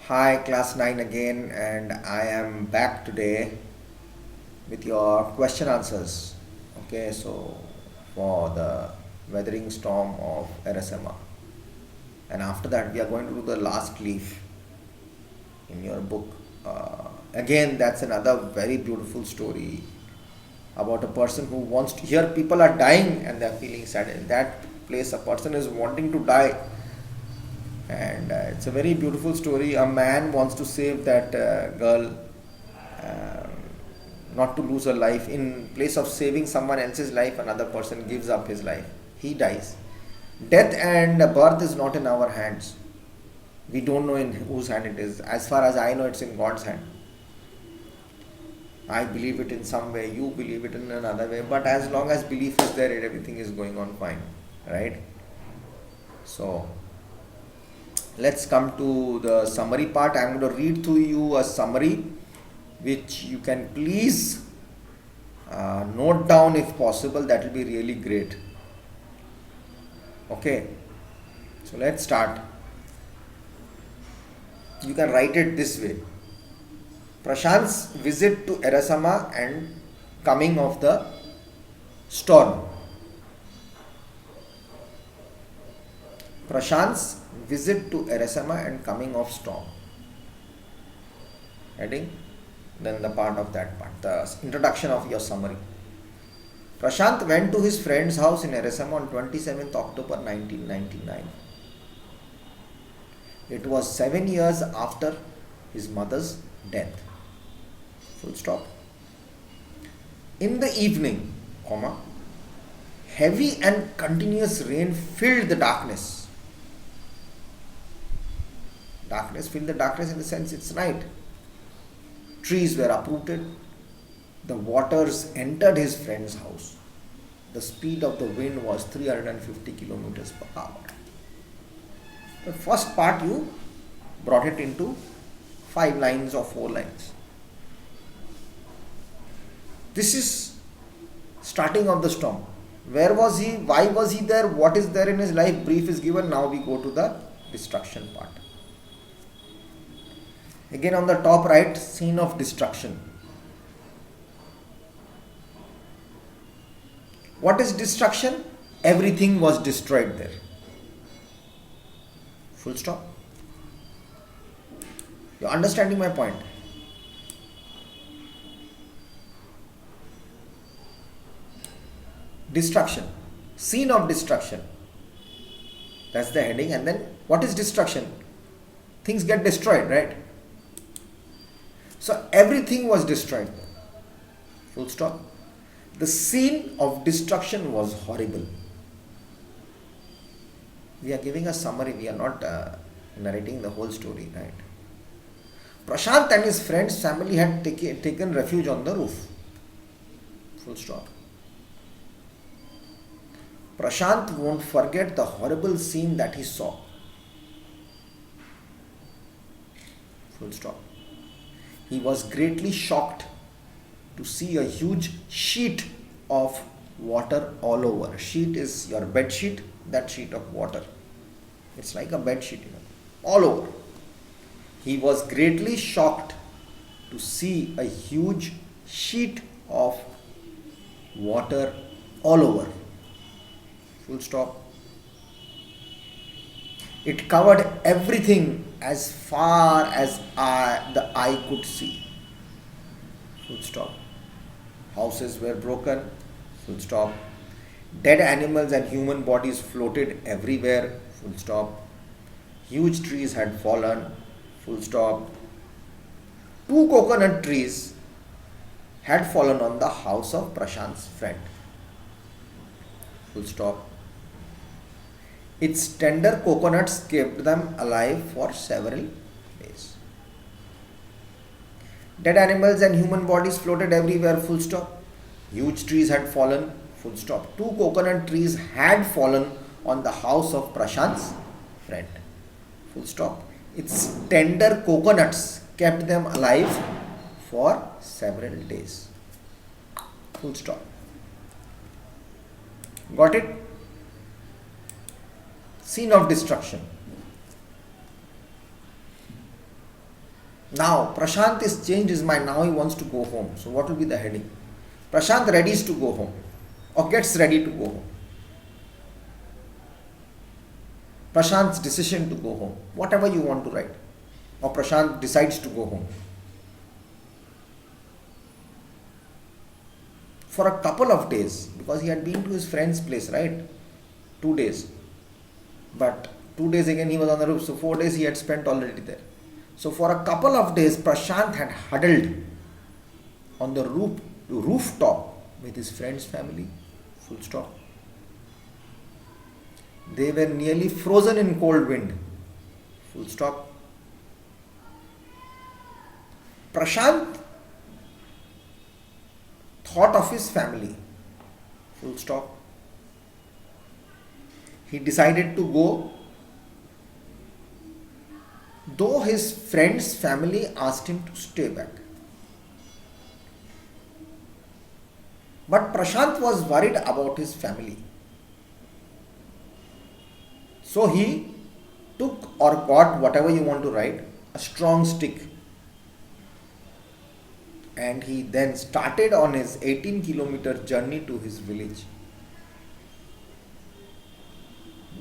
Hi, class 9 again, and I am back today with your question answers. Okay, so for the weathering storm of Erasema, and after that, we are going to do the last leaf in your book. Again, that's another very beautiful story about a person who wants to hear people are dying and they are feeling sad. In that place, a person is wanting to die, and it's a very beautiful story. A man wants to save that girl, uh, not to lose her life. In place of saving someone else's life, another person gives up his life. He dies. Death and birth is not in our hands. We don't know in whose hand it is. As far as I know, it's in God's hand. I believe it in some way, you believe it in another way, but as long as belief is there, everything is going on fine, right? So let's come to the summary part. I'm going to read to you a summary which you can please note down if possible. That will be really great. Okay, so let's start. You can write it this way: Prashant's visit to Erasama and coming of the storm. Prashant's visit to Erasama and coming of storm. Heading, then the part of that part, the introduction of your summary. Prashant went to his friend's house in Erasama on 27th October 1999. It was 7 years after his mother's death. Full stop. In the evening, comma, heavy and continuous rain filled the darkness. Darkness filled the darkness in the sense it's night. Trees were uprooted. The waters entered his friend's house. The speed of the wind was 350 kilometers per hour. The first part you brought it into 5 lines or 4 lines. This is starting of the storm. Where was he? Why was he there? What is there in his life? Brief is given. Now we go to the destruction part. Again on the top right, scene of destruction. What is destruction? Everything was destroyed there. Full stop. You're understanding my point? Destruction. Scene of destruction. That's the heading. And then what is destruction? Things get destroyed, right? So everything was destroyed. Full stop. The scene of destruction was horrible. We are giving a summary. We are not narrating the whole story, right? Prashant and his friend's family had taken refuge on the roof. Full stop. Prashant won't forget the horrible scene that he saw. Full stop. He was greatly shocked to see a huge sheet of water all over. Sheet is your bed sheet, that sheet of water. It's like a bed sheet, all over. He was greatly shocked to see a huge sheet of water all over. Full stop. It covered everything as far as the eye could see. Full stop. Houses were broken. Full stop. Dead animals and human bodies floated everywhere. Full stop. Huge trees had fallen. Full stop. 2 coconut trees had fallen on the house of Prashant's friend. Full stop. Its tender coconuts kept them alive for several days. Dead animals and human bodies floated everywhere. Full stop. Huge trees had fallen. Full stop. 2 coconut trees had fallen on the house of Prashant's friend. Full stop. Its tender coconuts kept them alive for several days. Full stop. Got it? Scene of destruction. Now Prashant has changed his mind. Now he wants to go home. So what will be the heading? Prashant readies to go home or gets ready to go home. Prashant's decision to go home. Whatever you want to write. Or Prashant decides to go home. For a couple of days, because he had been to his friend's place, right? 2 days. But 2 days again he was on the roof, so 4 days he had spent already there. So for a couple of days, Prashant had huddled on the rooftop with his friend's family. Full stop. They were nearly frozen in cold wind. Full stop. Prashant thought of his family. Full stop. He decided to go, though his friend's family asked him to stay back. But Prashant was worried about his family. So he took or got, whatever you want to write, a strong stick. And he then started on his 18-kilometer journey to his village.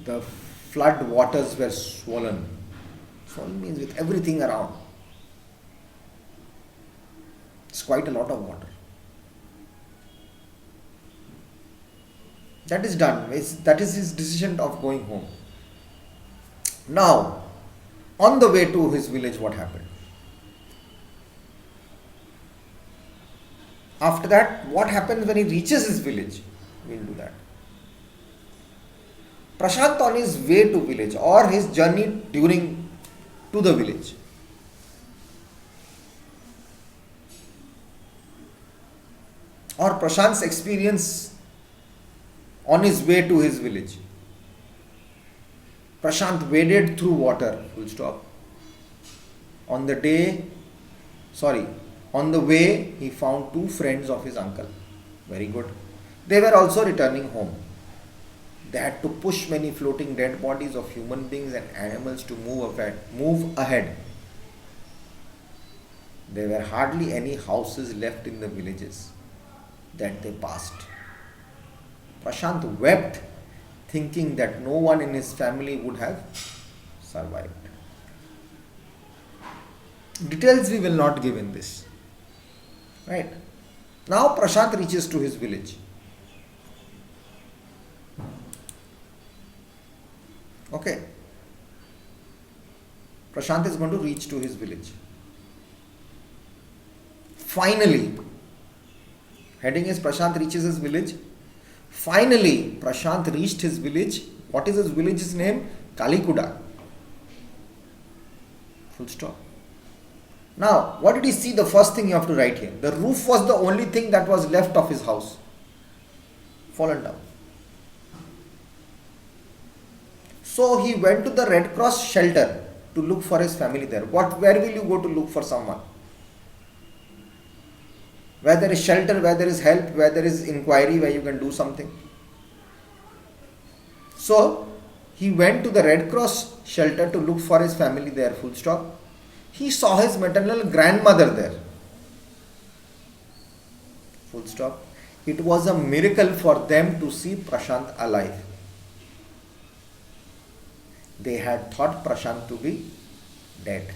The flood waters were swollen. Swollen means with everything around. It's quite a lot of water. That is done. That is his decision of going home. Now, on the way to his village, what happened? After that, what happens when he reaches his village? We'll do that. Prashant on his way to village or his journey to the village. Or Prashant's experience on his way to his village. Prashant waded through water, full stop. On the way, he found 2 friends of his uncle. Very good. They were also returning home. They had to push many floating dead bodies of human beings and animals to move ahead. There were hardly any houses left in the villages that they passed. Prashant wept, thinking that no one in his family would have survived. Details we will not give in this. Right? Now Prashant reaches to his village. Okay. Prashant is going to reach to his village. Finally, heading is Prashant reaches his village. Finally, Prashant reached his village. What is his village's name? Kalikuda. Full stop. Now, what did he see? The first thing you have to write here. The roof was the only thing that was left of his house. Fallen down. So he went to the Red Cross shelter to look for his family there. Where will you go to look for someone? Where there is shelter, where there is help, where there is inquiry, where you can do something. So he went to the Red Cross shelter to look for his family there, full stop. He saw his maternal grandmother there. Full stop. It was a miracle for them to see Prashant alive. They had thought Prashant to be dead.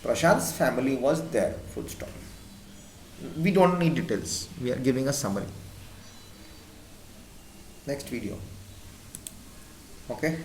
Prashant's family was there, full stop. We don't need details. We are giving a summary. Next video. Okay.